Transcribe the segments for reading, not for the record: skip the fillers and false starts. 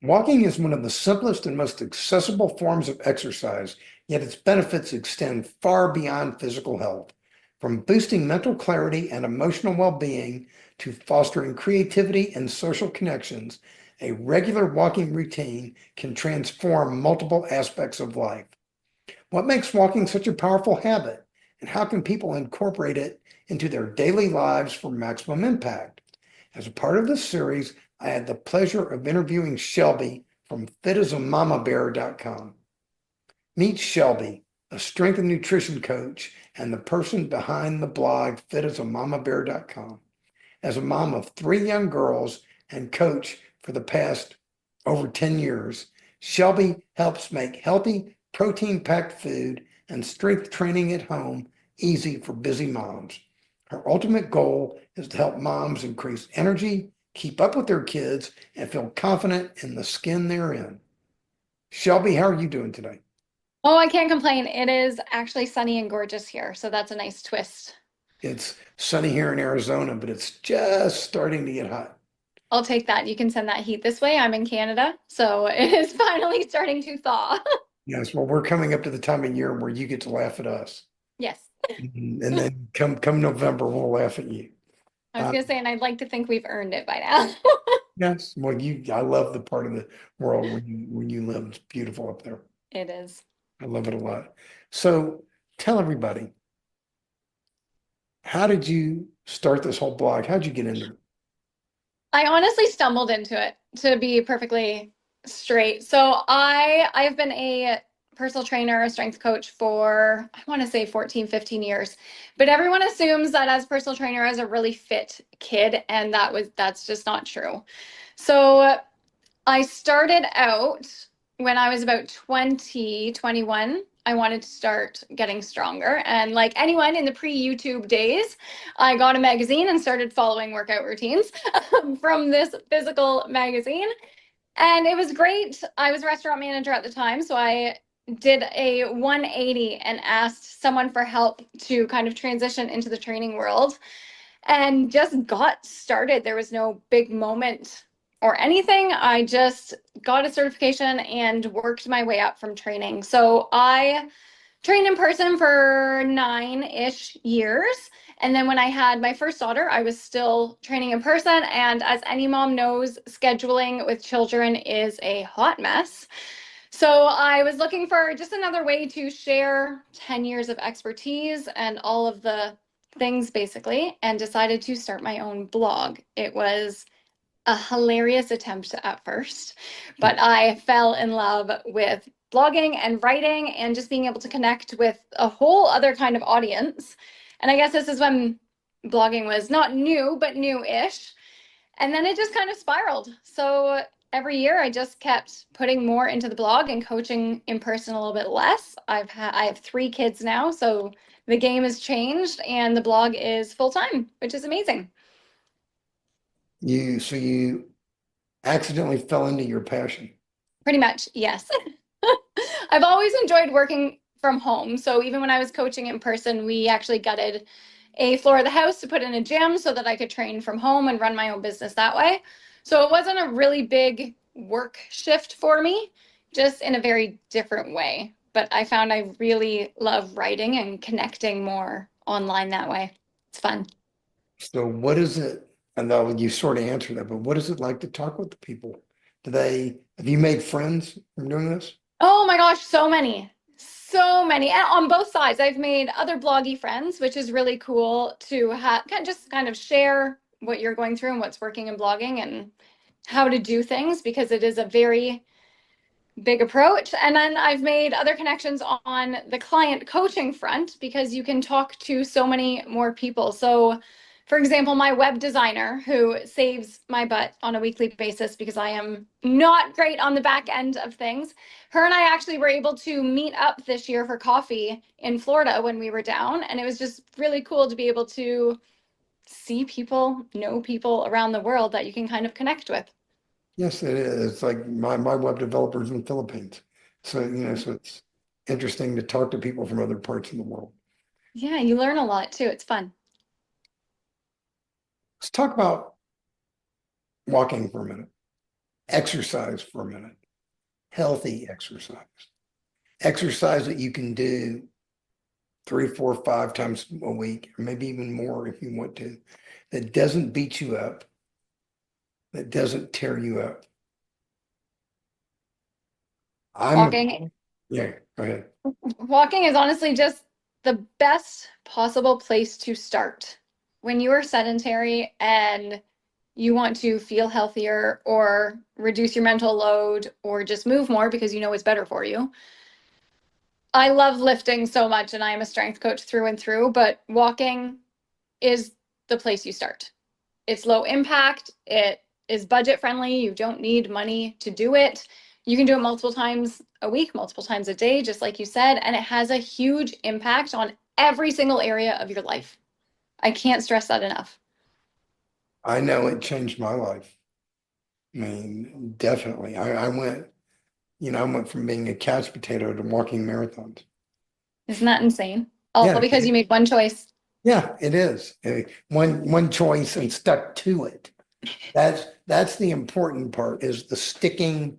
Walking is one of the simplest and most accessible forms of exercise, yet its benefits extend far beyond physical health. From boosting mental clarity and emotional well-being to fostering creativity and social connections, a regular walking routine can transform multiple aspects of life. What makes walking such a powerful habit, and how can people incorporate it into their daily lives for maximum impact? As a part of this series, I had the pleasure of interviewing Shelby from FitAsAMamaBear.com. Meet Shelby, a strength and nutrition coach and the person behind the blog FitAsAMamaBear.com. As a mom of three young girls and coach for the past over 10 years, Shelby helps make healthy, protein-packed food and strength training at home easy for busy moms. Her ultimate goal is to help moms increase energy, keep up with their kids, and feel confident in the skin they're in. Shelby, how are you doing today? Oh, I can't complain. It is actually sunny and gorgeous here, so that's a nice twist. It's sunny here in Arizona, but it's just starting to get hot. I'll take that. You can send that heat this way. I'm in Canada, so it is finally starting to thaw. Yes, well, we're coming up to the time of year where you get to laugh at us. Yes. And then come November, we'll laugh at you. I was Uh, gonna say, and I'd like to think we've earned it by now. yes, well, I love the part of the world where you live. It's beautiful up there. It is. I love it a lot. So tell everybody, how did you start this whole blog? How'd you get into it? I honestly stumbled into it, to be perfectly straight. So I've been a personal trainer, a strength coach for I want to say 14, 15 years. But everyone assumes that as personal trainer as a really fit kid, and that's just not true. So I started out when I was about 20, 21. I wanted to start getting stronger. And like anyone in the pre-YouTube days, I got a magazine and started following workout routines from this physical magazine. And it was great. I was a restaurant manager at the time, so I did a 180 and asked someone for help to kind of transition into the training world and just got started. There was no big moment or anything. I just got a certification and worked my way up from training. So I trained in person for 9-ish years. And then when I had my first daughter, I was still training in person. And as any mom knows, scheduling with children is a hot mess. So I was looking for just another way to share 10 years of expertise and all of the things basically, and decided to start my own blog. It was a hilarious attempt at first, but I fell in love with blogging and writing and just being able to connect with a whole other kind of audience. And I guess this is when blogging was not new, but new-ish. And then it just kind of spiraled. So every year I just kept putting more into the blog and coaching in person a little bit less. I have 3 kids now, so the game has changed and the blog is full time, which is amazing. So you accidentally fell into your passion. Pretty much, yes. I've always enjoyed working from home. So even when I was coaching in person, we actually gutted a floor of the house to put in a gym so that I could train from home and run my own business that way. So it wasn't a really big work shift for me, just in a very different way. But I found I really love writing and connecting more online that way. It's fun. So what is it? And though you sort of answered that, but what is it like to talk with the people? Have you made friends from doing this? Oh my gosh, so many. So many. And on both sides. I've made other bloggy friends, which is really cool to have just kind of share what you're going through and what's working in blogging and how to do things because it is a very big approach. And then I've made other connections on the client coaching front because you can talk to so many more people. So, for example, my web designer who saves my butt on a weekly basis because I am not great on the back end of things. Her and I actually were able to meet up this year for coffee in Florida when we were down. And it was just really cool to be able to see people, know people around the world that you can kind of connect with. Yes, it is. It's like my web developers in the Philippines. So, so it's interesting to talk to people from other parts of the world. Yeah, you learn a lot too. It's fun. Let's talk about walking for a minute. exercise for a minute. Healthy exercise. Exercise that you can do 3, 4, 5 times a week, or maybe even more if you want to, that doesn't beat you up, that doesn't tear you up. Walking. Yeah, go ahead. Walking is honestly just the best possible place to start. When you are sedentary and you want to feel healthier or reduce your mental load or just move more because you know it's better for you. I love lifting so much and I am a strength coach through and through, but walking is the place you start. It's low impact, it is budget friendly, you don't need money to do it. You can do it multiple times a week, multiple times a day, just like you said, and it has a huge impact on every single area of your life. I can't stress that enough. I know it changed my life. I mean, definitely. I went, I went from being a couch potato to walking marathons. Isn't that insane? All Yeah, because you made one choice. yeah, it is. One choice and stuck to it. That's the important part, is the sticking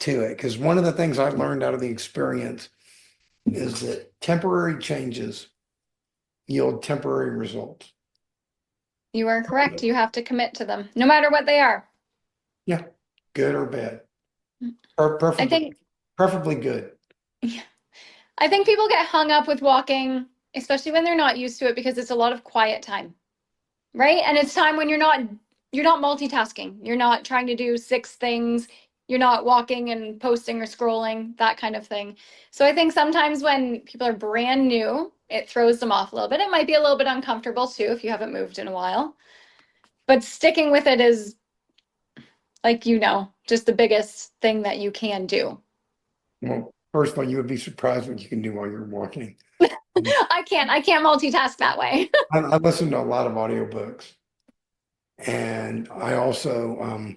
to it. Because one of the things I learned out of the experience is that temporary changes yield temporary results. You are correct. You have to commit to them, no matter what they are. Yeah, good or bad. I Preferably, think preferably good. I think people get hung up with walking, especially when they're not used to it, because it's a lot of quiet time, right? And it's time when you're not multitasking. You're not trying to do 6 things. You're not walking and posting or scrolling, that kind of thing. So I think sometimes when people are brand new, it throws them off a little bit. It might be a little bit uncomfortable too if you haven't moved in a while. But sticking with it is like, just the biggest thing that you can do. Well, first of all, you would be surprised what you can do while you're walking. I can't multitask that way. I listen to a lot of audiobooks, and I also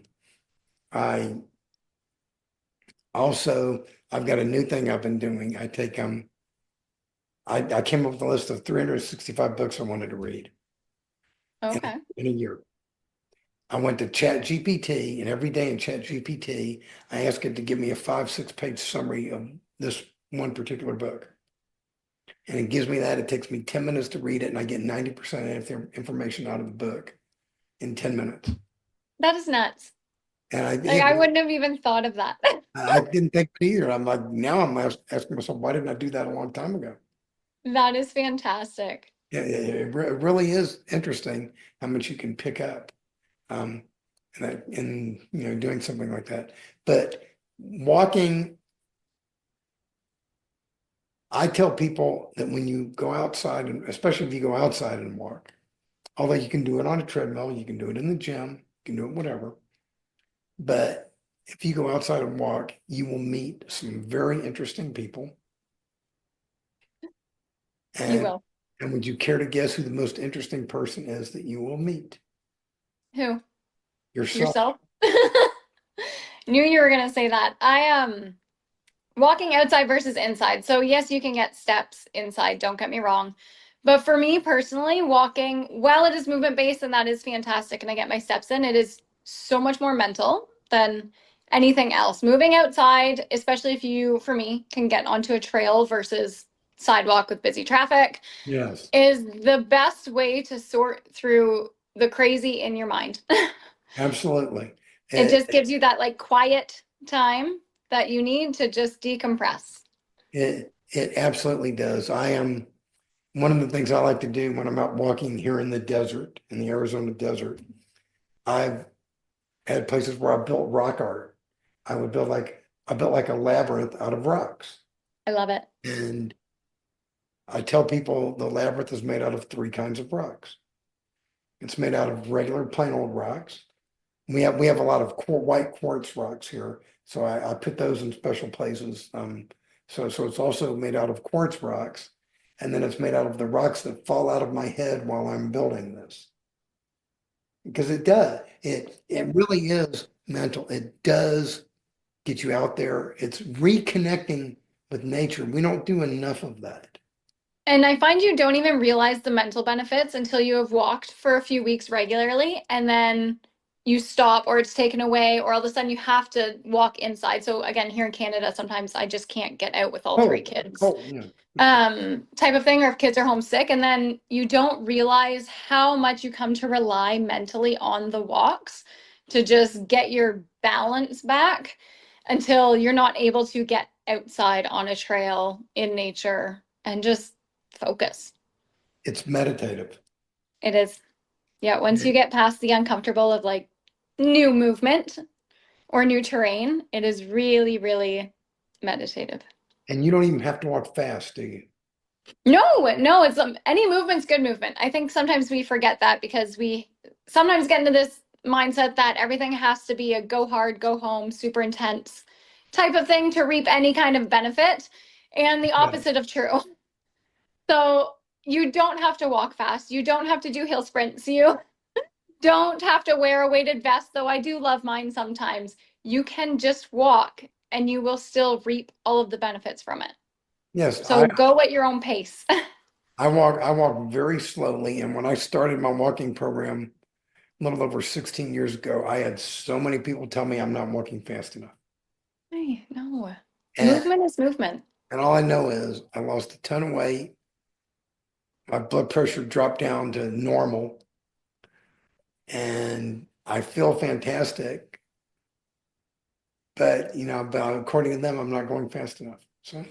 I've got a new thing I've been doing. I came up with a list of 365 books I wanted to read Okay. in a year. I went to Chat GPT, and every day in Chat GPT, I ask it to give me a 5, 6 page summary of this one particular book. And it gives me that. It takes me 10 minutes to read it, and I get 90% of the information out of the book in 10 minutes. That is nuts. And Like I wouldn't have even thought of that. I didn't think it either. I'm like, now I'm asking myself, why didn't I do that a long time ago? That is fantastic. Yeah, it really is interesting how much you can pick up doing something like that. But walking, I tell people that when you go outside, and especially if you go outside and walk, although you can do it on a treadmill, you can do it in the gym, you can do it whatever. But if you go outside and walk, you will meet some very interesting people. You And will. and would you care to guess who the most interesting person is that you will meet? Who? Yourself. Yourself? Knew you were gonna say that. Walking outside versus inside. So yes, you can get steps inside, don't get me wrong. But for me personally, walking, while it is movement based and that is fantastic and I get my steps in, it is so much more mental than anything else. Moving outside, especially if you, for me, can get onto a trail versus sidewalk with busy traffic, Yes, is the best way to sort through the crazy in your mind. absolutely. It It, just gives you that like quiet time that you need to just decompress. it absolutely does. I am one of the things I like to do when I'm out walking here in the desert, in the Arizona desert. I've had places where I built rock art. I built like a labyrinth out of rocks. I love it. And I tell people the labyrinth is made out of 3 kinds of rocks. It's made out of regular plain old rocks. We have a lot of white quartz rocks here, so I put those in special places. So it's also made out of quartz rocks, and then it's made out of the rocks that fall out of my head while I'm building this. Because it does. It really is mental. It does get you out there. It's reconnecting with nature. We don't do enough of that. And I find you don't even realize the mental benefits until you have walked for a few weeks regularly, and then you stop or it's taken away, or all of a sudden you have to walk inside. So again, here in Canada, sometimes I just can't get out with all three kids. Yeah. Type of thing, or if kids are homesick, and then you don't realize how much you come to rely mentally on the walks to just get your balance back until you're not able to get outside on a trail in nature and just focus. It's meditative. It is. Yeah, once you get past the uncomfortable of like new movement or new terrain, it is really, really meditative. And you don't even have to walk fast, do you? No, it's any movement's good movement. I think sometimes we forget that because we sometimes get into this mindset that everything has to be a go hard, go home, super intense type of thing to reap any kind of benefit, and the opposite of true. So you don't have to walk fast. You don't have to do hill sprints. You don't have to wear a weighted vest, though I do love mine sometimes. You can just walk and you will still reap all of the benefits from it. Yes, So go at your own pace. I walk very slowly. And when I started my walking program a little over 16 years ago, I had so many people tell me I'm not walking fast enough. Hey, no. And, Movement is movement. and all I know is I lost a ton of weight. My blood pressure dropped down to normal and I feel fantastic. But according to them, I'm not going fast enough. So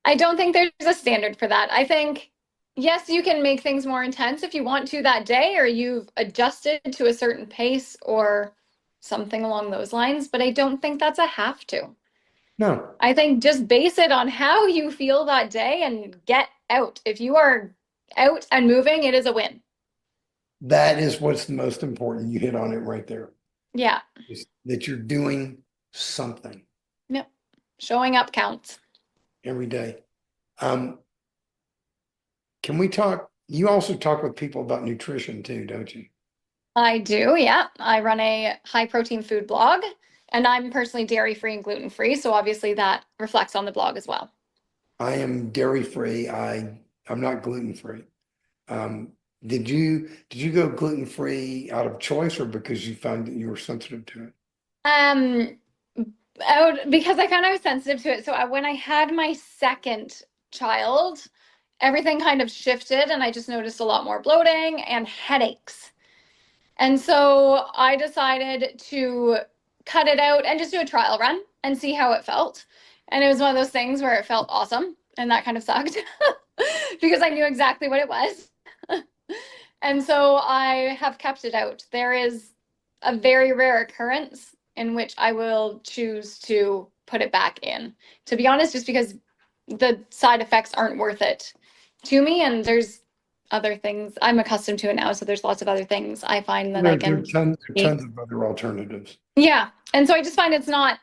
I don't think there's a standard for that. I think, yes, you can make things more intense if you want to that day, or you've adjusted to a certain pace or something along those lines, but I don't think that's a have to. no, I think just base it on how you feel that day and get out. If you are out and moving, it is a win. that is what's the most important. You hit on it right there. Yeah. Is that you're doing something Yep. Showing up counts. every day. Um, can we talk? You also talk with people about nutrition too, don't you? I do, yeah. I run a high protein food blog, and I'm personally dairy free and gluten free. So obviously that reflects on the blog as well. I am dairy free. I'm not gluten free. Um, did you go gluten free out of choice or because you found that you were sensitive to it? Um, because I found I was sensitive to it. So when I had my second child, everything kind of shifted, and I just noticed a lot more bloating and headaches. And so I decided to cut it out and just do a trial run and see how it felt. And it was one of those things where it felt awesome, and that kind of sucked because I knew exactly what it was. And so I have kept it out. There is a very rare occurrence in which I will choose to put it back in. To be honest, just because the side effects aren't worth it to me, and there's other things I'm accustomed to it now, so there's lots of other things I find that I There are can eat. tons of other alternatives. Yeah, and so I just find it's not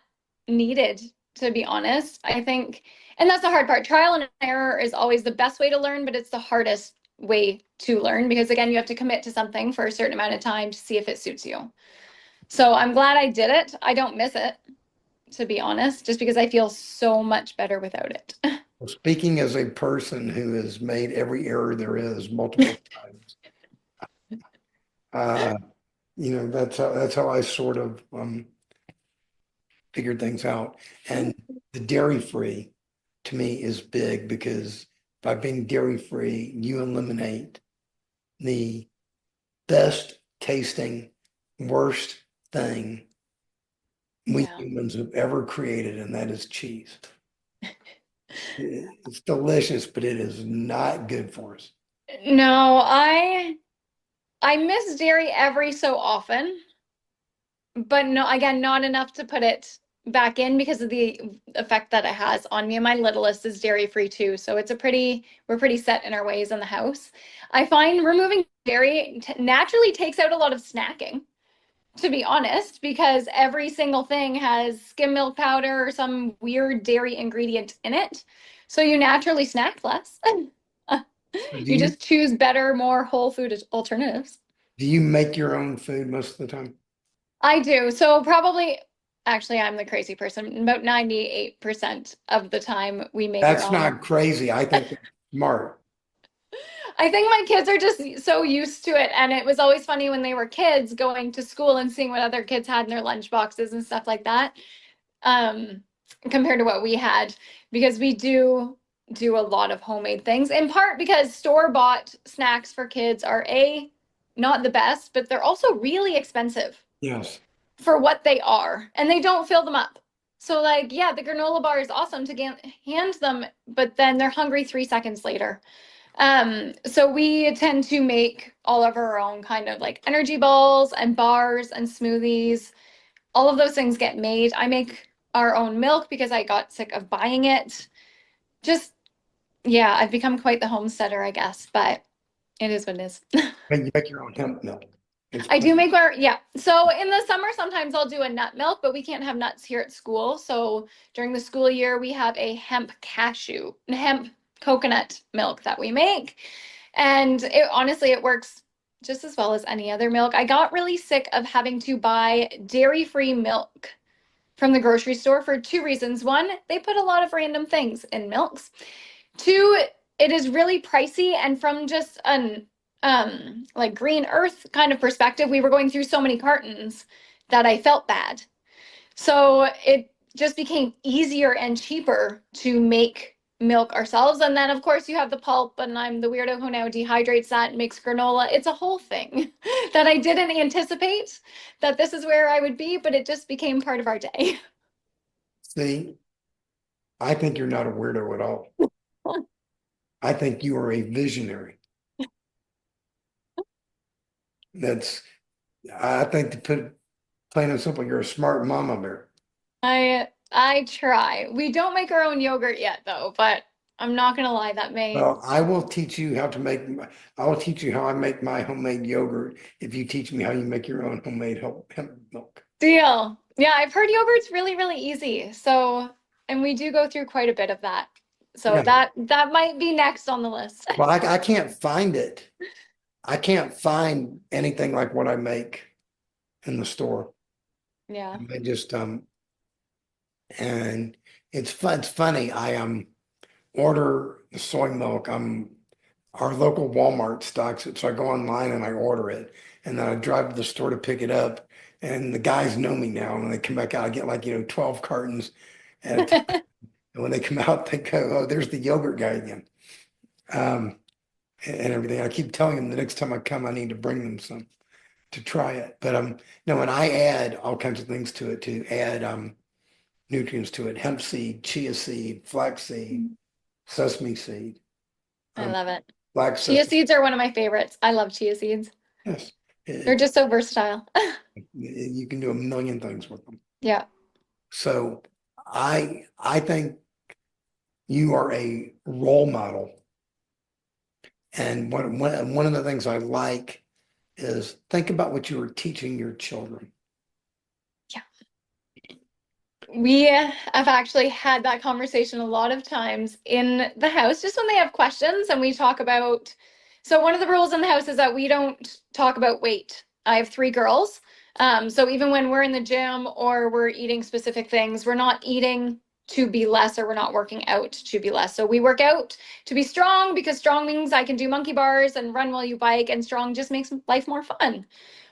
needed, to be honest. I think, and that's the hard part. Trial and error is always the best way to learn, but it's the hardest way to learn because again, you have to commit to something for a certain amount of time to see if it suits you. So I'm glad I did it. I don't miss it, to be honest, just because I feel so much better without it. Well, speaking as a person who has made every error there is multiple times, uh, that's how I sort of figured things out. And the dairy free to me is big because by being dairy free, you eliminate the best tasting, worst thing we Yeah. humans have ever created, and that is cheese. It's delicious, but it is not good for us. No, I miss dairy every so often, but no, again, not enough to put it back in because of the effect that it has on me. And my littlest is dairy free too, so we're pretty set in our ways in the house. I find removing dairy naturally takes out a lot of snacking, to be honest, because every single thing has skim milk powder or some weird dairy ingredient in it. So you naturally snack less. So Do You you just choose better, more whole food alternatives. do you make your own food most of the time? I do. So probably, actually, I'm the crazy person. About 98% of the time we make our That's own. not crazy. I think that's smart. I think my kids are just so used to it. And it was always funny when they were kids going to school and seeing what other kids had in their lunch boxes and stuff like that, um, compared to what we had, because we do a lot of homemade things, in part because store-bought snacks for kids are not the best, but they're also really expensive Yes. for what they are, and they don't fill them up. So like, yeah, the granola bar is awesome to hand them, but then they're hungry 3 seconds later. So we tend to make all of our own kind of like energy balls and bars and smoothies. All of those things get made. I make our own milk because I got sick of buying it. Just, yeah, I've become quite the homesteader, I guess, but it is what it is. And you make your own hemp milk. It's I do make our, yeah. So in the summer, sometimes I'll do a nut milk, but we can't have nuts here at school. So during the school year, we have a hemp coconut milk that we make. And it honestly, it works just as well as any other milk. I got really sick of having to buy dairy-free milk from the grocery store for two reasons. One, they put a lot of random things in milks. Two, it is really pricey, and from just an like green earth kind of perspective, we were going through so many cartons that I felt bad. So it just became easier and cheaper to make milk ourselves. And then of course you have the pulp, and I'm the weirdo who now dehydrates that and makes granola. It's a whole thing that I didn't anticipate that this is where I would be, but it just became part of our day. See, I think you're not a weirdo at all. I think you are a visionary. That's, I think to put it plain and simple, you're a smart mama bear. I try. We don't make our own yogurt yet though, but I'm not gonna lie, that may Well, I will teach you how to make, I will teach you how I make my homemade yogurt if you teach me how you make your own homemade hemp milk. deal. Yeah, I've heard yogurt's really, really easy. So, and we do go through quite a bit of that. So Yeah. that might be next on the list. Well, I can't find it. I can't find anything like what I make in the store. Yeah. I just and it's fun. It's funny. I order the soy milk. Our local Walmart stocks it, so I go online and I order it, and then I drive to the store to pick it up. And the guys know me now. And when they come back out, I get like 12 cartons at a time. And when they come out, they go, "Oh, there's the yogurt guy again." Um, and everything. I keep telling them the next time I come, I need to bring them some to try it. But no, and I add all kinds of things to it to add nutrients to it: hemp seed, chia seed, flax seed, sesame seed, I um, love it. black Chia sesame. seeds are one of my favorites. I love chia seeds. Yes, They're just so versatile. you can do a million things with them. Yeah. So I think you are a role model, and one of the things I like is think about what you are teaching your children. We have actually had that conversation a lot of times in the house, just when they have questions and we talk about. So, one of the rules in the house is that we don't talk about weight. I have three girls. So, even when we're in the gym or we're eating specific things, we're not eating to be less, or we're not working out to be less. So, we work out to be strong, because strong means I can do monkey bars and run while you bike, and strong just makes life more fun.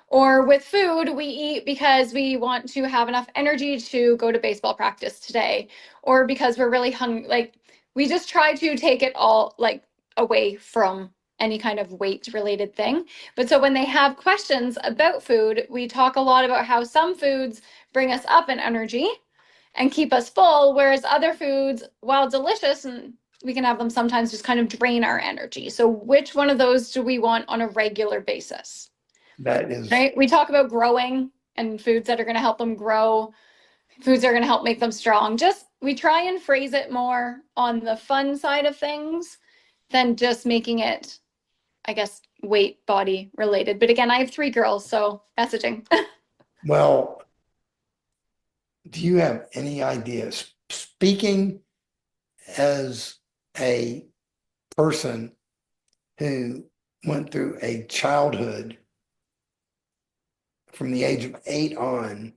Or with food, we eat because we want to have enough energy to go to baseball practice today, or because we're really hungry. Like, we just try to take it all like away from any kind of weight related thing. But so when they have questions about food, we talk a lot about how some foods bring us up in energy and keep us full, whereas other foods, while delicious and we can have them sometimes, just kind of drain our energy. So which one of those do we want on a regular basis? That is Right? We talk about growing and foods that are going to help them grow, foods that are going to help make them strong. Just we try and phrase it more on the fun side of things than just making it, I guess, weight body related. But again, I have three girls, so messaging. well. Do you have any ideas? Speaking as a person who went through a childhood from the age of 8 on,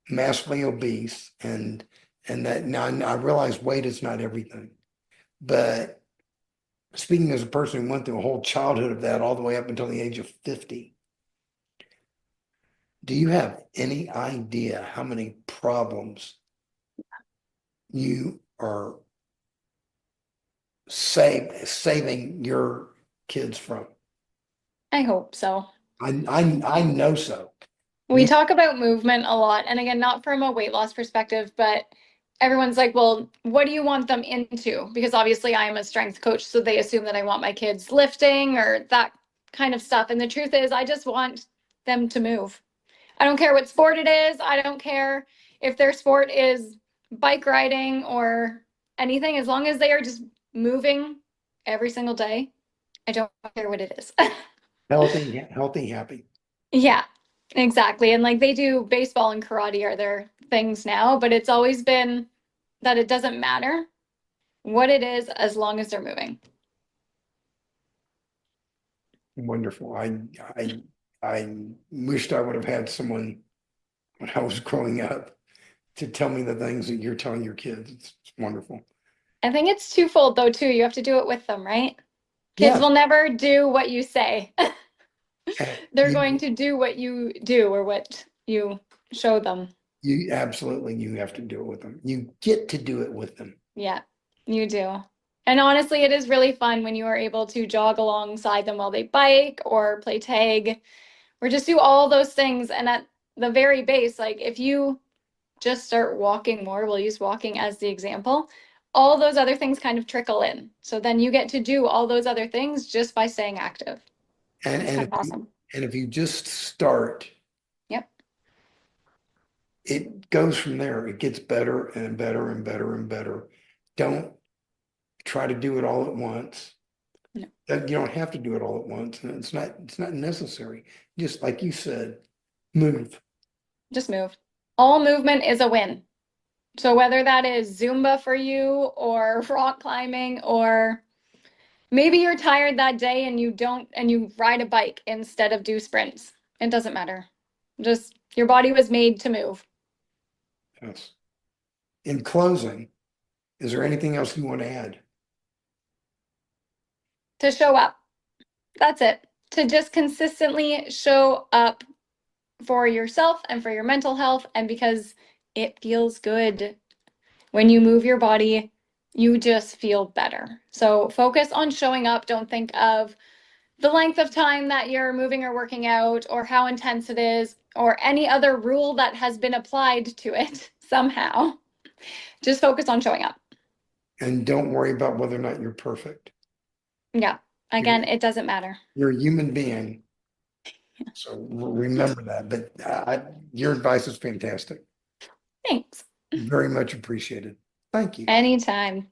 massively obese, and that now I realize weight is not everything, but speaking as a person who went through a whole childhood of that all the way up until the age of 50, do you have any idea how many problems you are saving your kids from? I hope so. I know so. We talk about movement a lot, and again, not from a weight loss perspective, but everyone's like, well, what do you want them into? Because obviously I am a strength coach, so they assume that I want my kids lifting or that kind of stuff. And the truth is, I just want them to move. I don't care what sport it is. I don't care if their sport is bike riding or anything, as long as they are just moving every single day. I don't care what it is. Healthy, happy. Yeah, exactly. And like they do baseball and karate are their things now, but it's always been that it doesn't matter what it is as long as they're moving. Wonderful. I wished I would have had someone when I was growing up to tell me the things that you're telling your kids. It's wonderful. I think it's twofold though, too. You have to do it with them, right? Kids Yeah. will never do what you say. They're going You, to do what you do or what you show them. you absolutely, you have to do it with them. You get to do it with them. Yeah, you do. And honestly, it is really fun when you are able to jog alongside them while they bike or play tag or just do all those things. And at the very base, like if you just start walking more, we'll use walking as the example, all those other things kind of trickle in. So then you get to do all those other things just by staying active. And It's and kind if of you, awesome. and if you just start, Yep. it goes from there. It gets better and better and better and better. Don't try to do it all at once. No, You don't have to do it all at once, and it's not necessary. Just like you said, move. just move. All movement is a win. So whether that is Zumba for you or rock climbing or maybe you're tired that day and you ride a bike instead of do sprints. It doesn't matter. Just your body was made to move, Yes. In closing, is there anything else you want to add? to show up. That's it. To just consistently show up for yourself and for your mental health and because it feels good. When you move your body, you just feel better. So focus on showing up. Don't think of the length of time that you're moving or working out or how intense it is or any other rule that has been applied to it somehow. Just focus on showing up. And don't worry about whether or not you're perfect. Yeah. You're, Again, it doesn't matter. you're a human being. So remember that. But your advice is fantastic. Thanks. Very much appreciated. Thank you. Anytime.